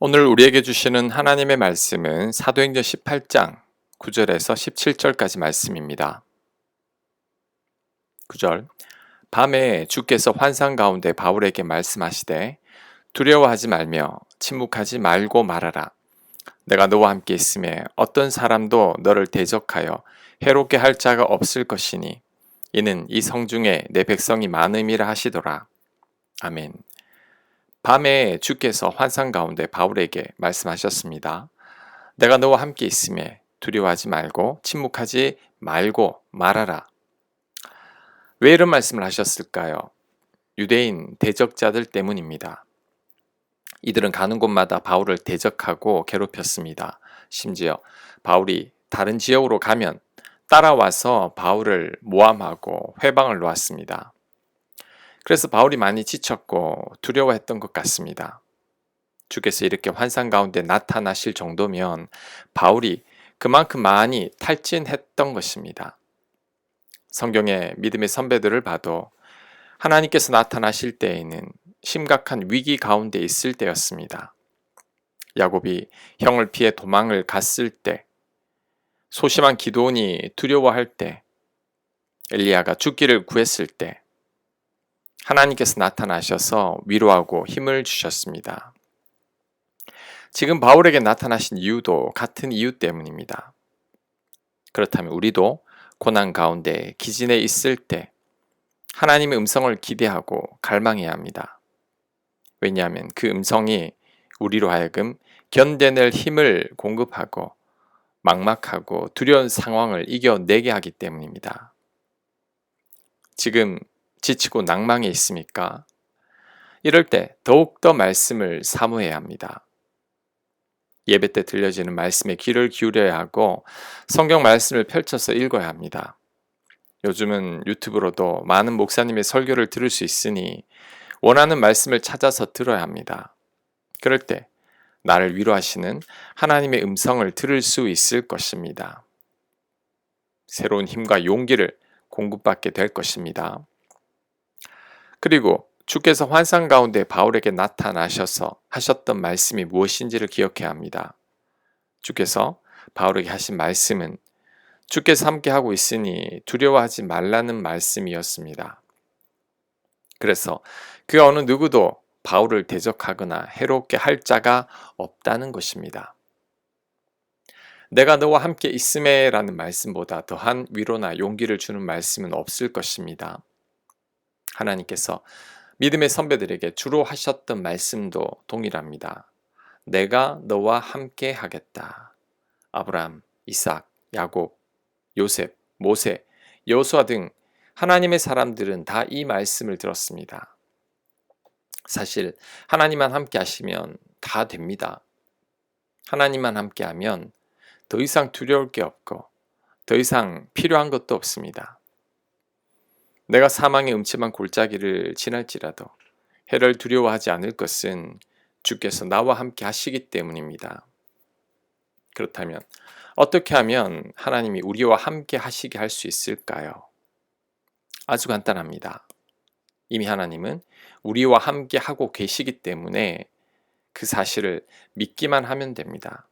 오늘 우리에게 주시는 하나님의 말씀은 사도행전 18장 9절에서 17절까지 말씀입니다. 9절. 밤에 주께서 환상 가운데 바울에게 말씀하시되 두려워하지 말며 침묵하지 말고 말하라. 내가 너와 함께 있음에 어떤 사람도 너를 대적하여 해롭게 할 자가 없을 것이니 이는 이 성중에 내 백성이 많음이라 하시더라. 아멘. 밤에 주께서 환상 가운데 바울에게 말씀하셨습니다. 내가 너와 함께 있음에 두려워하지 말고 침묵하지 말고 말하라. 왜 이런 말씀을 하셨을까요? 유대인 대적자들 때문입니다. 이들은 가는 곳마다 바울을 대적하고 괴롭혔습니다. 심지어 바울이 다른 지역으로 가면 따라와서 바울을 모함하고 회방을 놓았습니다. 그래서 바울이 많이 지쳤고 두려워했던 것 같습니다. 주께서 이렇게 환상 가운데 나타나실 정도면 바울이 그만큼 많이 탈진했던 것입니다. 성경의 믿음의 선배들을 봐도 하나님께서 나타나실 때에는 심각한 위기 가운데 있을 때였습니다. 야곱이 형을 피해 도망을 갔을 때, 소심한 기도원이 두려워할 때, 엘리야가 죽기를 구했을 때, 하나님께서 나타나셔서 위로하고 힘을 주셨습니다. 지금 바울에게 나타나신 이유도 같은 이유 때문입니다. 그렇다면 우리도 고난 가운데 기진에 있을 때 하나님의 음성을 기대하고 갈망해야 합니다. 왜냐하면 그 음성이 우리로 하여금 견뎌낼 힘을 공급하고 막막하고 두려운 상황을 이겨내게 하기 때문입니다. 지금 지치고 낭망해 있습니까? 이럴 때 더욱더 말씀을 사모해야 합니다. 예배 때 들려지는 말씀에 귀를 기울여야 하고 성경 말씀을 펼쳐서 읽어야 합니다. 요즘은 유튜브로도 많은 목사님의 설교를 들을 수 있으니 원하는 말씀을 찾아서 들어야 합니다. 그럴 때 나를 위로하시는 하나님의 음성을 들을 수 있을 것입니다. 새로운 힘과 용기를 공급받게 될 것입니다. 그리고 주께서 환상 가운데 바울에게 나타나셔서 하셨던 말씀이 무엇인지를 기억해야 합니다. 주께서 바울에게 하신 말씀은 주께서 함께하고 있으니 두려워하지 말라는 말씀이었습니다. 그래서 그 어느 누구도 바울을 대적하거나 해롭게 할 자가 없다는 것입니다. 내가 너와 함께 있음에 라는 말씀보다 더한 위로나 용기를 주는 말씀은 없을 것입니다. 하나님께서 믿음의 선배들에게 주로 하셨던 말씀도 동일합니다. 내가 너와 함께 하겠다. 아브라함, 이삭, 야곱, 요셉, 모세, 여호수아 등 하나님의 사람들은 다 이 말씀을 들었습니다. 사실 하나님만 함께 하시면 다 됩니다. 하나님만 함께 하면 더 이상 두려울 게 없고 더 이상 필요한 것도 없습니다. 내가 사망의 음침한 골짜기를 지날지라도 해를 두려워하지 않을 것은 주께서 나와 함께 하시기 때문입니다. 그렇다면 어떻게 하면 하나님이 우리와 함께 하시게 할 수 있을까요? 아주 간단합니다. 이미 하나님은 우리와 함께 하고 계시기 때문에 그 사실을 믿기만 하면 됩니다.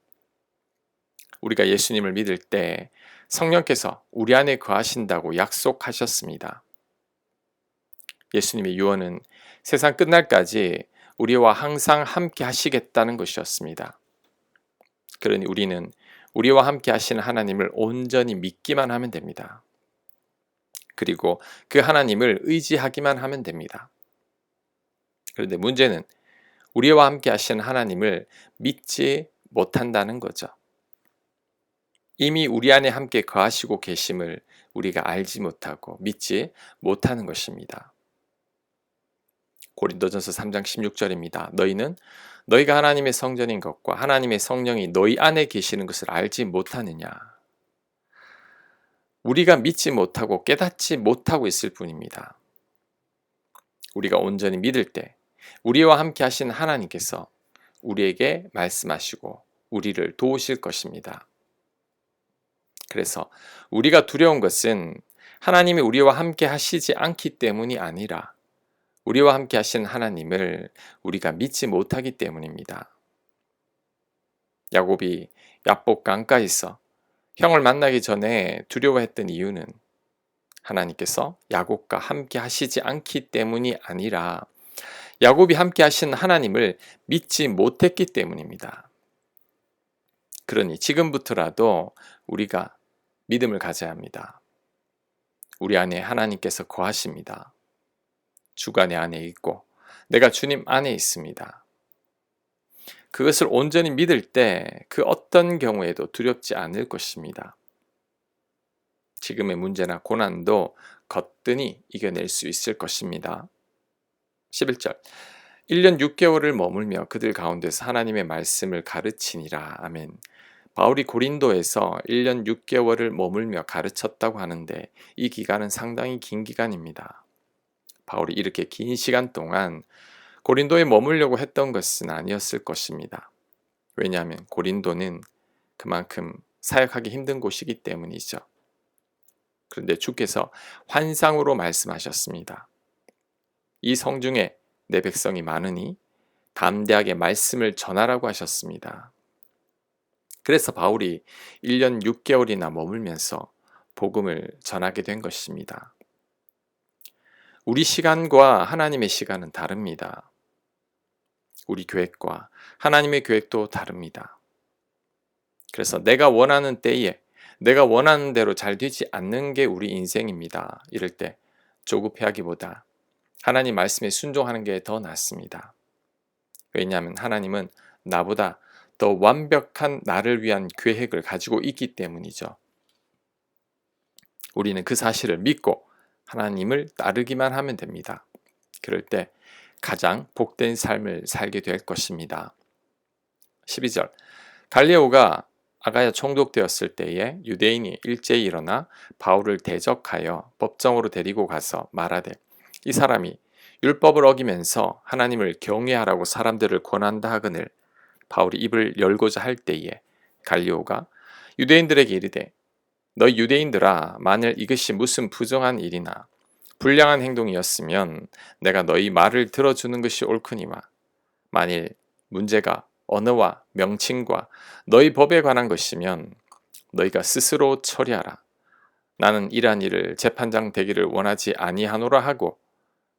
우리가 예수님을 믿을 때 성령께서 우리 안에 거하신다고 약속하셨습니다. 예수님의 유언은 세상 끝날까지 우리와 항상 함께 하시겠다는 것이었습니다. 그러니 우리는 우리와 함께 하시는 하나님을 온전히 믿기만 하면 됩니다. 그리고 그 하나님을 의지하기만 하면 됩니다. 그런데 문제는 우리와 함께 하시는 하나님을 믿지 못한다는 거죠. 이미 우리 안에 함께 거하시고 계심을 우리가 알지 못하고 믿지 못하는 것입니다. 고린도전서 3장 16절입니다. 너희는 너희가 하나님의 성전인 것과 하나님의 성령이 너희 안에 계시는 것을 알지 못하느냐. 우리가 믿지 못하고 깨닫지 못하고 있을 뿐입니다. 우리가 온전히 믿을 때 우리와 함께 하신 하나님께서 우리에게 말씀하시고 우리를 도우실 것입니다. 그래서 우리가 두려운 것은 하나님이 우리와 함께 하시지 않기 때문이 아니라 우리와 함께 하신 하나님을 우리가 믿지 못하기 때문입니다. 야곱이 야복 강가에서 형을 만나기 전에 두려워했던 이유는 하나님께서 야곱과 함께 하시지 않기 때문이 아니라 야곱이 함께 하신 하나님을 믿지 못했기 때문입니다. 그러니 지금부터라도 우리가 믿음을 가져야 합니다. 우리 안에 하나님께서 거하십니다. 주가 내 안에 있고 내가 주님 안에 있습니다. 그것을 온전히 믿을 때 그 어떤 경우에도 두렵지 않을 것입니다. 지금의 문제나 고난도 거뜬히 이겨낼 수 있을 것입니다. 11절 1년 6개월을 머물며 그들 가운데서 하나님의 말씀을 가르치니라. 아멘. 바울이 고린도에서 1년 6개월을 머물며 가르쳤다고 하는데 이 기간은 상당히 긴 기간입니다. 바울이 이렇게 긴 시간 동안 고린도에 머물려고 했던 것은 아니었을 것입니다. 왜냐하면 고린도는 그만큼 사역하기 힘든 곳이기 때문이죠. 그런데 주께서 환상으로 말씀하셨습니다. 이 성중에 내 백성이 많으니 담대하게 말씀을 전하라고 하셨습니다. 그래서 바울이 1년 6개월이나 머물면서 복음을 전하게 된 것입니다. 우리 시간과 하나님의 시간은 다릅니다. 우리 계획과 하나님의 계획도 다릅니다. 그래서 내가 원하는 때에 내가 원하는 대로 잘 되지 않는 게 우리 인생입니다. 이럴 때 조급해하기보다 하나님 말씀에 순종하는 게 더 낫습니다. 왜냐하면 하나님은 나보다 더 완벽한 나를 위한 계획을 가지고 있기 때문이죠. 우리는 그 사실을 믿고 하나님을 따르기만 하면 됩니다. 그럴 때 가장 복된 삶을 살게 될 것입니다. 12절 갈리오가 아가야 총독되었을 때에 유대인이 일제히 일어나 바울을 대적하여 법정으로 데리고 가서 말하되 이 사람이 율법을 어기면서 하나님을 경외하라고 사람들을 권한다 하거늘 바울이 입을 열고자 할 때에 갈리오가 유대인들에게 이르되 너희 유대인들아 만일 이것이 무슨 부정한 일이나 불량한 행동이었으면 내가 너희 말을 들어주는 것이 옳거니와 만일 문제가 언어와 명칭과 너희 법에 관한 것이면 너희가 스스로 처리하라. 나는 이러한 일을 재판장 되기를 원하지 아니하노라 하고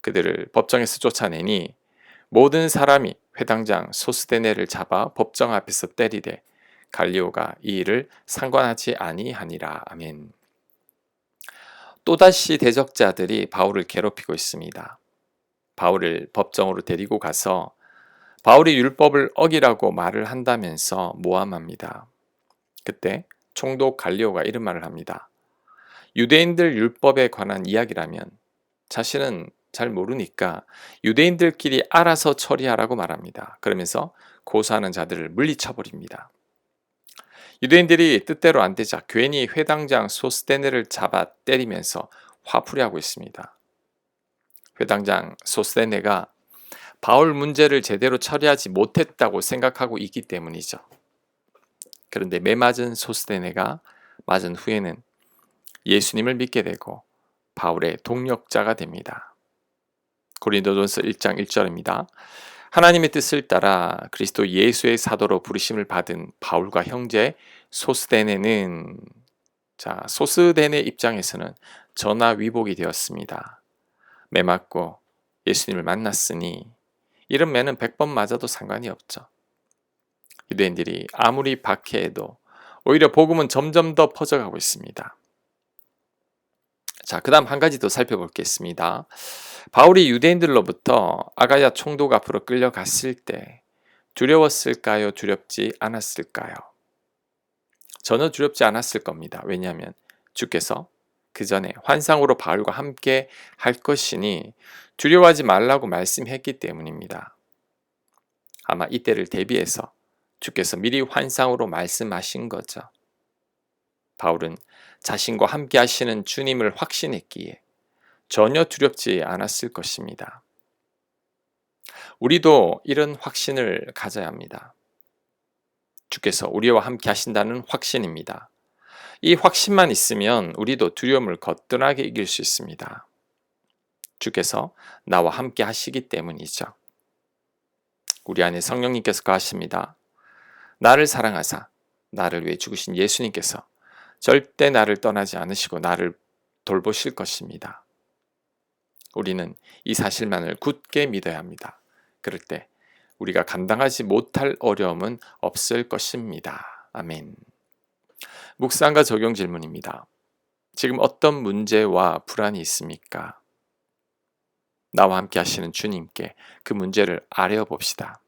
그들을 법정에서 쫓아내니 모든 사람이 회당장 소스데네를 잡아 법정 앞에서 때리되 갈리오가 이 일을 상관하지 아니하니라. 아멘. 또다시 대적자들이 바울을 괴롭히고 있습니다. 바울을 법정으로 데리고 가서 바울이 율법을 어기라고 말을 한다면서 모함합니다. 그때 총독 갈리오가 이런 말을 합니다. 유대인들 율법에 관한 이야기라면 자신은 잘 모르니까 유대인들끼리 알아서 처리하라고 말합니다. 그러면서 고소하는 자들을 물리쳐버립니다. 유대인들이 뜻대로 안 되자 괜히 회당장 소스데네를 잡아 때리면서 화풀이하고 있습니다. 회당장 소스데네가 바울 문제를 제대로 처리하지 못했다고 생각하고 있기 때문이죠. 그런데 매맞은 소스데네가 맞은 후에는 예수님을 믿게 되고 바울의 동력자가 됩니다. 고린도전서 1장 1절입니다. 하나님의 뜻을 따라 그리스도 예수의 사도로 부르심을 받은 바울과 형제 소스데네는 소스데네 입장에서는 전화위복이 되었습니다. 매맞고 예수님을 만났으니 이런 매는 100번 맞아도 상관이 없죠. 유대인들이 아무리 박해해도 오히려 복음은 점점 더 퍼져가고 있습니다. 자, 그 다음 한 가지 더 살펴보겠습니다. 바울이 유대인들로부터 아가야 총독 앞으로 끌려갔을 때 두려웠을까요? 두렵지 않았을까요? 전혀 두렵지 않았을 겁니다. 왜냐하면 주께서 그 전에 환상으로 바울과 함께 할 것이니 두려워하지 말라고 말씀했기 때문입니다. 아마 이때를 대비해서 주께서 미리 환상으로 말씀하신 거죠. 바울은 자신과 함께 하시는 주님을 확신했기에 전혀 두렵지 않았을 것입니다. 우리도 이런 확신을 가져야 합니다. 주께서 우리와 함께 하신다는 확신입니다. 이 확신만 있으면 우리도 두려움을 거뜬하게 이길 수 있습니다. 주께서 나와 함께 하시기 때문이죠. 우리 안에 성령님께서 거하십니다. 나를 사랑하사 나를 위해 죽으신 예수님께서 절대 나를 떠나지 않으시고 나를 돌보실 것입니다. 우리는 이 사실만을 굳게 믿어야 합니다. 그럴 때 우리가 감당하지 못할 어려움은 없을 것입니다. 아멘. 묵상과 적용 질문입니다. 지금 어떤 문제와 불안이 있습니까? 나와 함께 하시는 주님께 그 문제를 아뢰어 봅시다.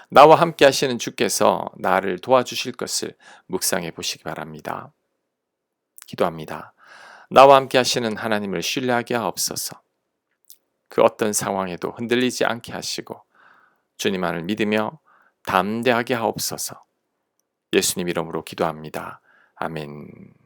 나와 함께 하시는 주께서 나를 도와주실 것을 묵상해 보시기 바랍니다. 기도합니다. 나와 함께 하시는 하나님을 신뢰하게 하옵소서. 그 어떤 상황에도 흔들리지 않게 하시고 주님만을 믿으며 담대하게 하옵소서. 예수님 이름으로 기도합니다. 아멘.